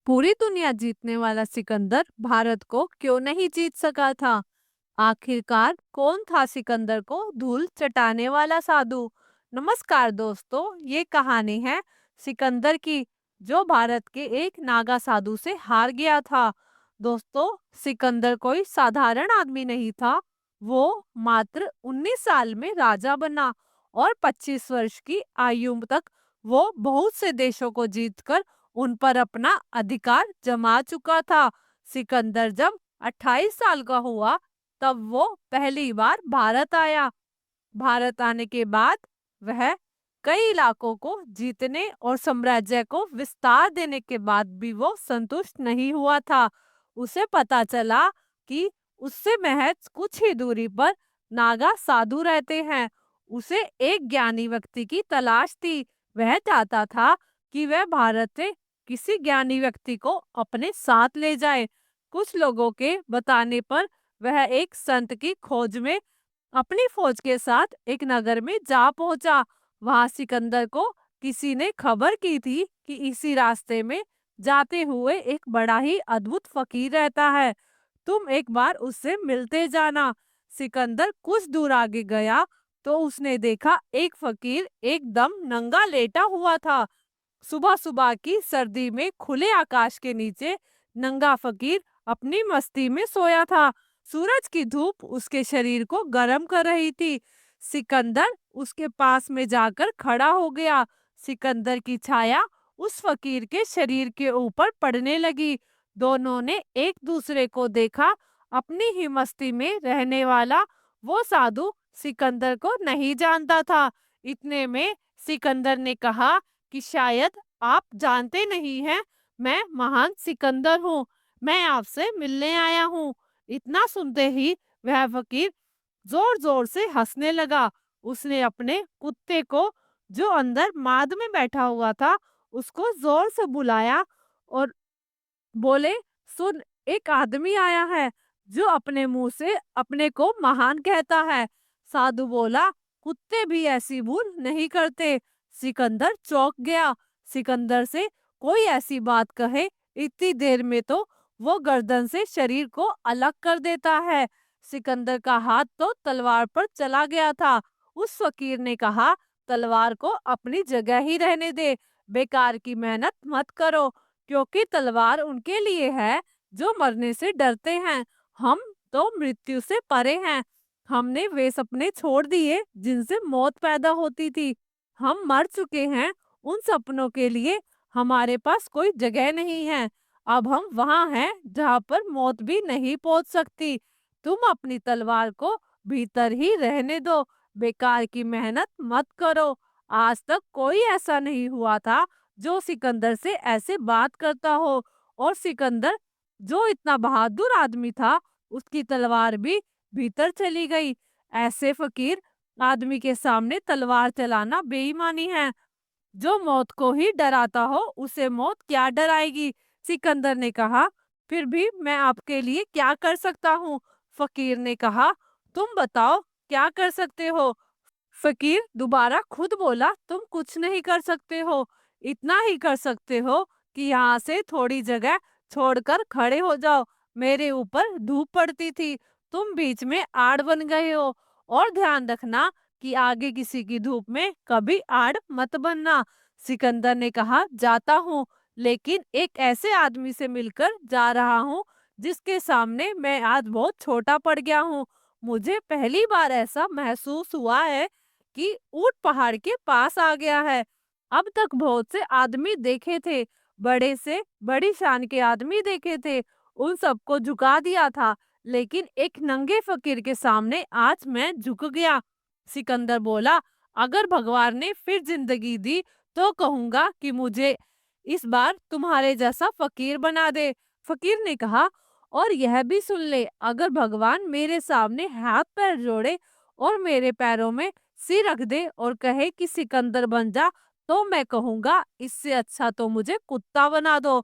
पूरी दुनिया जीतने वाला सिकंदर भारत को क्यों नहीं जीत सका था? आखिरकार कौन था सिकंदर को धूल चटाने वाला साधु? नमस्कार दोस्तों, ये कहानी है सिकंदर की, जो भारत के एक नागा साधु से हार गया था। दोस्तों, सिकंदर कोई साधारण आदमी नहीं था। वो मात्र 19 साल में राजा बना और 25 वर्ष की आयु तक वो बहुत से देशों को जीतकर उन पर अपना अधिकार जमा चुका था। सिकंदर जब 28 साल का हुआ, तब वो पहली बार भारत आया। भारत आने के बाद वह कई इलाकों को जीतने और साम्राज्य को विस्तार देने के बाद भी वो संतुष्ट नहीं हुआ था। उसे पता चला कि उससे महज कुछ ही दूरी पर नागा साधु रहते हैं। उसे एक ज्ञानी व्यक्ति की तलाश थी। वह चाहता था कि वह भारत से किसी ज्ञानी व्यक्ति को अपने साथ ले जाए। कुछ लोगों के बताने पर वह एक संत की खोज में अपनी फौज के साथ एक नगर में जा पहुंचा। वहां सिकंदर को किसी ने खबर की थी कि इसी रास्ते में जाते हुए एक बड़ा ही अद्भुत फकीर रहता है। तुम एक बार उससे मिलते जाना। सिकंदर कुछ दूर आगे गया तो उसने देखा एक फकीर एकदम नंगा लेटा हुआ था। सुबह सुबह की सर्दी में खुले आकाश के नीचे नंगा फकीर अपनी मस्ती में सोया था। सूरज की धूप उसके शरीर को गर्म कर रही थी। सिकंदर उसके पास में जाकर खड़ा हो गया। सिकंदर की छाया उस फकीर के शरीर के ऊपर पड़ने लगी। दोनों ने एक दूसरे को देखा। अपनी ही मस्ती में रहने वाला वो साधु सिकंदर को नहीं जानता था। इतने में सिकंदर ने कहा कि शायद आप जानते नहीं हैं, मैं महान सिकंदर हूँ। मैं आपसे मिलने आया हूँ। इतना सुनते ही वह फकीर जोर जोर से हंसने लगा। उसने अपने कुत्ते को, जो अंदर माद में बैठा हुआ था, उसको जोर से बुलाया और बोले, सुन, एक आदमी आया है जो अपने मुंह से अपने को महान कहता है। साधु बोला, कुत्ते भी ऐसी भूल नहीं करते। सिकंदर चौंक गया। सिकंदर से कोई ऐसी बात कहे, इतनी देर में तो वो गर्दन से शरीर को अलग कर देता है। सिकंदर का हाथ तो तलवार पर चला गया था। उस फकीर ने कहा, तलवार को अपनी जगह ही रहने दे, बेकार की मेहनत मत करो, क्योंकि तलवार उनके लिए है जो मरने से डरते हैं। हम तो मृत्यु से परे हैं। हमने वे सपने छोड़ दिए जिनसे मौत पैदा होती थी। हम मर चुके हैं। उन सपनों के लिए हमारे पास कोई जगह नहीं है। अब हम वहां हैं जहां पर मौत भी नहीं पहुंच सकती। तुम अपनी तलवार को भीतर ही रहने दो, बेकार की मेहनत मत करो। आज तक कोई ऐसा नहीं हुआ था जो सिकंदर से ऐसे बात करता हो। और सिकंदर, जो इतना बहादुर आदमी था, उसकी तलवार भी भीतर चली गई। ऐसे फकीर आदमी के सामने तलवार चलाना बेईमानी है। जो मौत को ही डराता हो, उसे मौत क्या डराएगी? सिकंदर ने कहा, फिर भी मैं आपके लिए क्या कर सकता हूँ? फकीर ने कहा, तुम बताओ, क्या कर सकते हो? फकीर दोबारा खुद बोला, तुम कुछ नहीं कर सकते हो। इतना ही कर सकते हो कि यहाँ से थोड़ी जगह छोड़कर खड़े हो जाओ। मेरे ऊपर धूप पड़ती थी, तुम बीच में आड़ बन गए हो। और ध्यान रखना कि आगे किसी की धूप में कभी आड़ मत बनना। सिकंदर ने कहा, जाता हूँ, लेकिन एक ऐसे आदमी से मिलकर जा रहा हूँ जिसके सामने मैं आज बहुत छोटा पड़ गया हूँ। मुझे पहली बार ऐसा महसूस हुआ है कि ऊंट पहाड़ के पास आ गया है। अब तक बहुत से आदमी देखे थे, बड़े से बड़ी शान के आदमी देखे थे, उन सबको झुका दिया था, लेकिन एक नंगे फकीर के सामने आज मैं झुक गया। सिकंदर बोला, अगर भगवान ने फिर जिंदगी दी तो कहूंगा कि मुझे इस बार तुम्हारे जैसा फकीर बना दे। फकीर ने कहा, और यह भी सुन ले, अगर भगवान मेरे सामने हाथ पैर जोड़े और मेरे पैरों में सिर रख दे और कहे कि सिकंदर बन जा, तो मैं कहूंगा इससे अच्छा तो मुझे कुत्ता बना दो।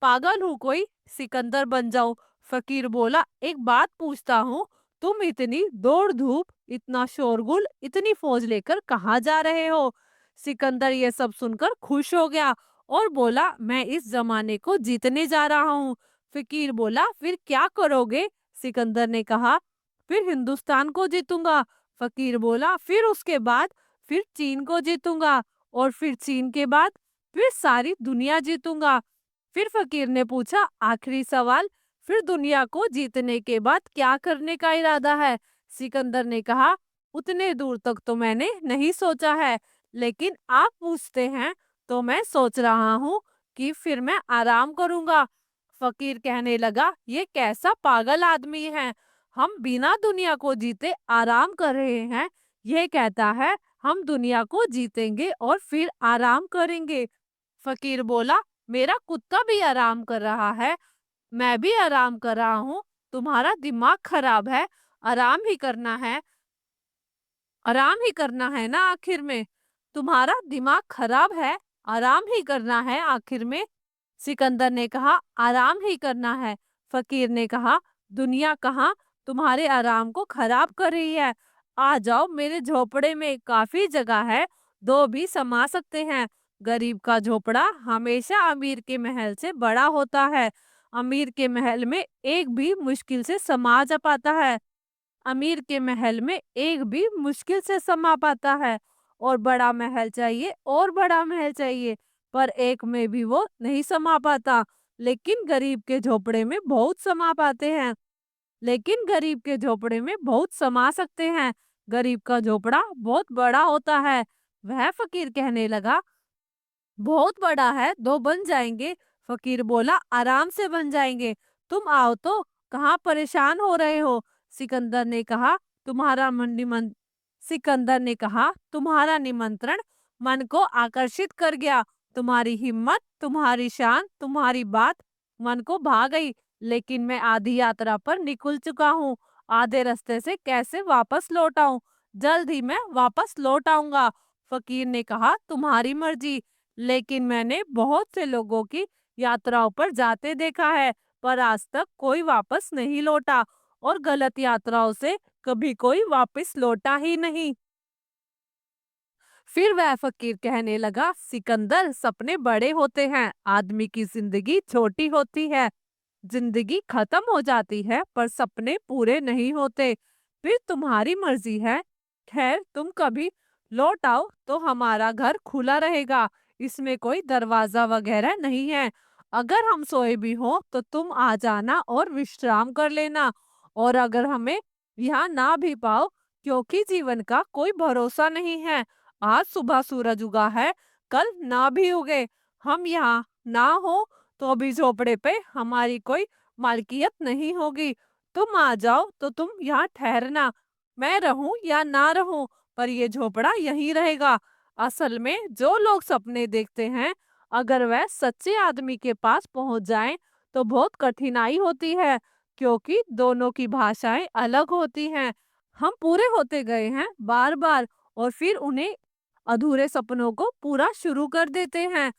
पागल हूँ कोई, सिकंदर बन जाऊं? फकीर बोला, एक बात पूछता हूँ, तुम इतनी दौड़ धूप, इतना शोरगुल, इतनी फौज लेकर कहाँ जा रहे हो? सिकंदर ये सब सुनकर खुश हो गया और बोला, मैं इस जमाने को जीतने जा रहा हूँ। फकीर बोला, फिर क्या करोगे? सिकंदर ने कहा, फिर हिंदुस्तान को जीतूंगा। फकीर बोला, फिर उसके बाद? फिर चीन को जीतूंगा, और फिर चीन के बाद? फिर सारी दुनिया जीतूंगा। फिर फकीर ने पूछा, आखिरी सवाल, फिर दुनिया को जीतने के बाद क्या करने का इरादा है? सिकंदर ने कहा, उतने दूर तक तो मैंने नहीं सोचा है, लेकिन आप पूछते हैं तो मैं सोच रहा हूँ कि फिर मैं आराम करूंगा। फकीर कहने लगा, ये कैसा पागल आदमी है? हम बिना दुनिया को जीते आराम कर रहे हैं, यह कहता है हम दुनिया को जीतेंगे और फिर आराम करेंगे। फकीर बोला, मेरा कुत्ता भी आराम कर रहा है, मैं भी आराम कर रहा हूँ। तुम्हारा दिमाग खराब है, आराम ही करना है, आराम ही करना है ना आखिर में। तुम्हारा दिमाग खराब है, आराम ही करना है आखिर में। सिकंदर ने कहा, आराम ही करना है। फकीर ने कहा, दुनिया कहाँ तुम्हारे आराम को खराब कर रही है? आ जाओ, मेरे झोपड़े में काफी जगह है, दो भी समा सकते हैं। गरीब का झोपड़ा हमेशा अमीर के महल से बड़ा होता है। अमीर के महल में एक भी मुश्किल से समा जा पाता है। अमीर के महल में एक भी मुश्किल से समा पाता है। और बड़ा महल चाहिए, और बड़ा महल चाहिए, पर एक में भी वो नहीं समा पाता। लेकिन गरीब के झोपड़े में बहुत समा पाते हैं। लेकिन गरीब के झोपड़े में बहुत समा सकते हैं। गरीब का झोपड़ा बहुत बड़ा होता है। वह फकीर कहने लगा, बहुत बड़ा है, दो बन जाएंगे। फकीर बोला, आराम से बन जाएंगे, तुम आओ तो, कहाँ परेशान हो रहे हो? सिकंदर ने कहा, तुम्हारा सिकंदर ने कहा, तुम्हारा निमंत्रण मन को आकर्षित कर गया। तुम्हारी हिम्मत, तुम्हारी शान, तुम्हारी बात मन को भा गई। लेकिन मैं आधी यात्रा पर निकल चुका हूँ, आधे रास्ते से कैसे वापस लौट आऊं? जल्द ही मैं वापस लौट आऊंगा। फकीर ने कहा, तुम्हारी मर्जी, लेकिन मैंने बहुत से लोगों की यात्राओं पर जाते देखा है, पर आज तक कोई वापस नहीं लौटा, और गलत यात्राओं से कभी कोई वापस लौटा ही नहीं। फिर वह फकीर कहने लगा, सिकंदर, सपने बड़े होते हैं, आदमी की जिंदगी छोटी होती है। जिंदगी खत्म हो जाती है, पर सपने पूरे नहीं होते। फिर तुम्हारी मर्जी है। खैर, तुम कभी लौट आओ तो हमारा घर खुला रहेगा, इसमें कोई दरवाजा वगैरह नहीं है। अगर हम सोए भी हो तो तुम आ जाना और विश्राम कर लेना। और अगर हमें यहाँ ना भी पाओ, क्योंकि जीवन का कोई भरोसा नहीं है, आज सुबह सूरज उगा है, कल ना भी उगे। हम यहाँ ना हो तो अभी झोपड़े पे हमारी कोई मालकियत नहीं होगी। तुम आ जाओ तो तुम यहाँ ठहरना, मैं रहूं या ना रहूं, पर ये झोपड़ा यहीं रहेगा। असल में जो लोग सपने देखते हैं, अगर वह सच्चे आदमी के पास पहुंच जाएं, तो बहुत कठिनाई होती है, क्योंकि दोनों की भाषाएं अलग होती हैं। हम पूरे होते गए हैं बार बार, और फिर उन्हें अधूरे सपनों को पूरा शुरू कर देते हैं।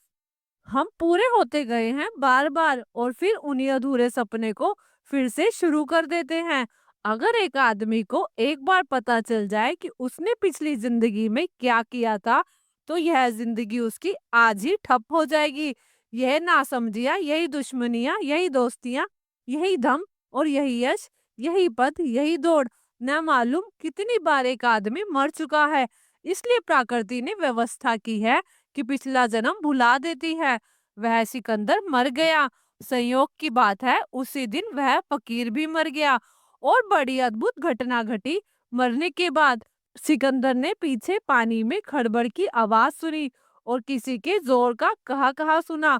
हम पूरे होते गए हैं बार बार, और फिर उन्हीं अधूरे सपने को फिर से शुरू कर देते हैं। अगर एक आदमी को एक बार पता चल जाए कि उसने पिछली जिंदगी में क्या किया था, तो यह जिंदगी उसकी आज ही ठप हो जाएगी। यह नासमझियाँ, यही दुश्मनियां, यही दोस्तियां, यही धम और यही यश, यही पद, यही दौड़, न मालूम कितनी बार एक आदमी मर चुका है। इसलिए प्रकृति ने व्यवस्था की है कि पिछला जन्म भुला देती है। वह सिकंदर मर गया। संयोग की बात है, उसी दिन वह फकीर भी मर गया। और बड़ी अद्भुत घटना घटी। मरने के बाद सिकंदर ने पीछे पानी में खड़बड़ की आवाज सुनी, और किसी के जोर का कहा कहा सुना।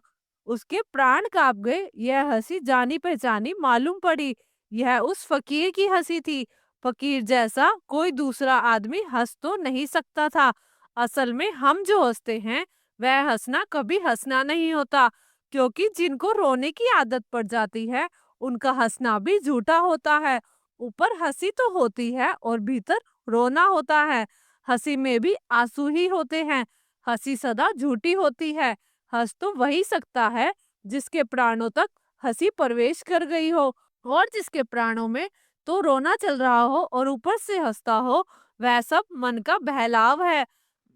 उसके प्राण कांप गए। यह हंसी जानी पहचानी मालूम पड़ी। यह उस फकीर की हंसी थी। फकीर जैसा कोई दूसरा आदमी हंस तो नहीं सकता था। असल में हम जो हंसते हैं, वह हंसना कभी हंसना नहीं होता, क्योंकि जिनको रोने की आदत पड़ जाती है, उनका हंसना भी झूठा होता है। ऊपर हंसी तो होती है और भीतर रोना होता है। हंसी में भी आंसू ही होते हैं। हंसी सदा झूठी होती है। हंस तो वही सकता है जिसके प्राणों तक हंसी प्रवेश कर गई हो, और जिसके प्राणों में तो रोना चल रहा हो और ऊपर से हंसता हो। वह सब मन का बहलाव है।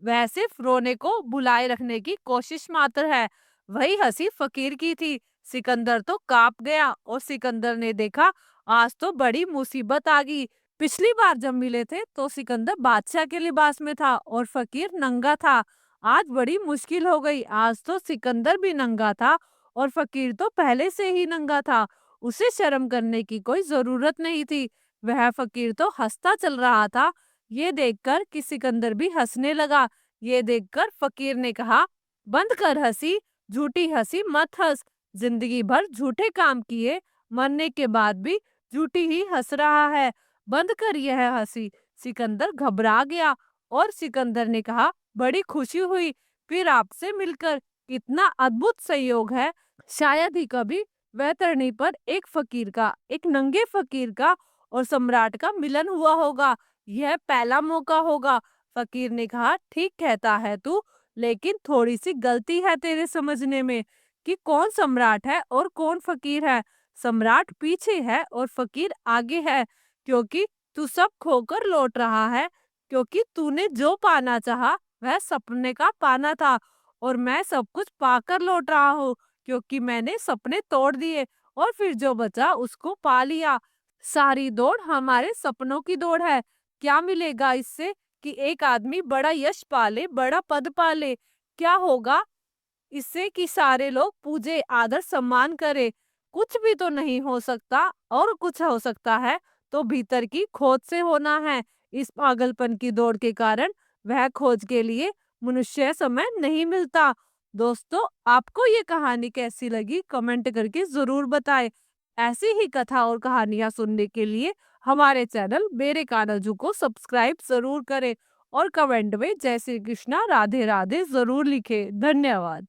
वह सिर्फ रोने को बुलाए रखने की कोशिश मात्र है। वही हंसी फकीर की थी। सिकंदर तो कांप गया और सिकंदर ने देखा आज तो बड़ी मुसीबत आ गई। पिछली बार जब मिले थे तो सिकंदर बादशाह के लिबास में था और फकीर नंगा था। आज बड़ी मुश्किल हो गई। आज तो सिकंदर भी नंगा था और फकीर तो पहले से ही नंगा था। उसे शर्म करने की कोई जरूरत नहीं थी। वह फकीर तो हंसता चल रहा था। ये देखकर कि सिकंदर भी हंसने लगा। ये देखकर फकीर ने कहा, बंद कर हंसी, झूठी हंसी मत हंस। जिंदगी भर झूठे काम किए, मरने के बाद भी झूठी ही हंस रहा है। बंद कर यह हंसी। सिकंदर घबरा गया और सिकंदर ने कहा, बड़ी खुशी हुई फिर आपसे मिलकर। कितना अद्भुत संयोग है। शायद ही कभी वह धरनी पर एक फकीर का, एक नंगे फकीर का और सम्राट का मिलन हुआ होगा। यह पहला मौका होगा। फकीर ने कहा, ठीक कहता है तू, लेकिन थोड़ी सी गलती है तेरे समझने में कि कौन सम्राट है और कौन फकीर है। सम्राट पीछे है और फकीर आगे है, क्योंकि तू सब खोकर लौट रहा है। क्योंकि तूने जो पाना चाहा वह सपने का पाना था और मैं सब कुछ पाकर लौट रहा हूँ, क्योंकि मैंने सपने तोड़ दिए और फिर जो बचा उसको पा लिया। सारी दौड़ हमारे सपनों की दौड़ है। क्या मिलेगा इससे कि एक आदमी बड़ा यश पाले, बड़ा पद पाले? क्या होगा इससे कि सारे लोग पूजे, आदर सम्मान करे? कुछ भी तो नहीं हो सकता। और कुछ हो सकता है तो भीतर की खोज से होना है। इस पागलपन की दौड़ के कारण वह खोज के लिए मनुष्य समय नहीं मिलता। दोस्तों, आपको ये कहानी कैसी लगी कमेंट करके जरूर बताएं। ऐसी ही कथा और कहानियां सुनने के लिए हमारे चैनल मेरे कानजू को सब्सक्राइब जरूर करें और कमेंट में जय श्री कृष्णा राधे राधे जरूर लिखें। धन्यवाद।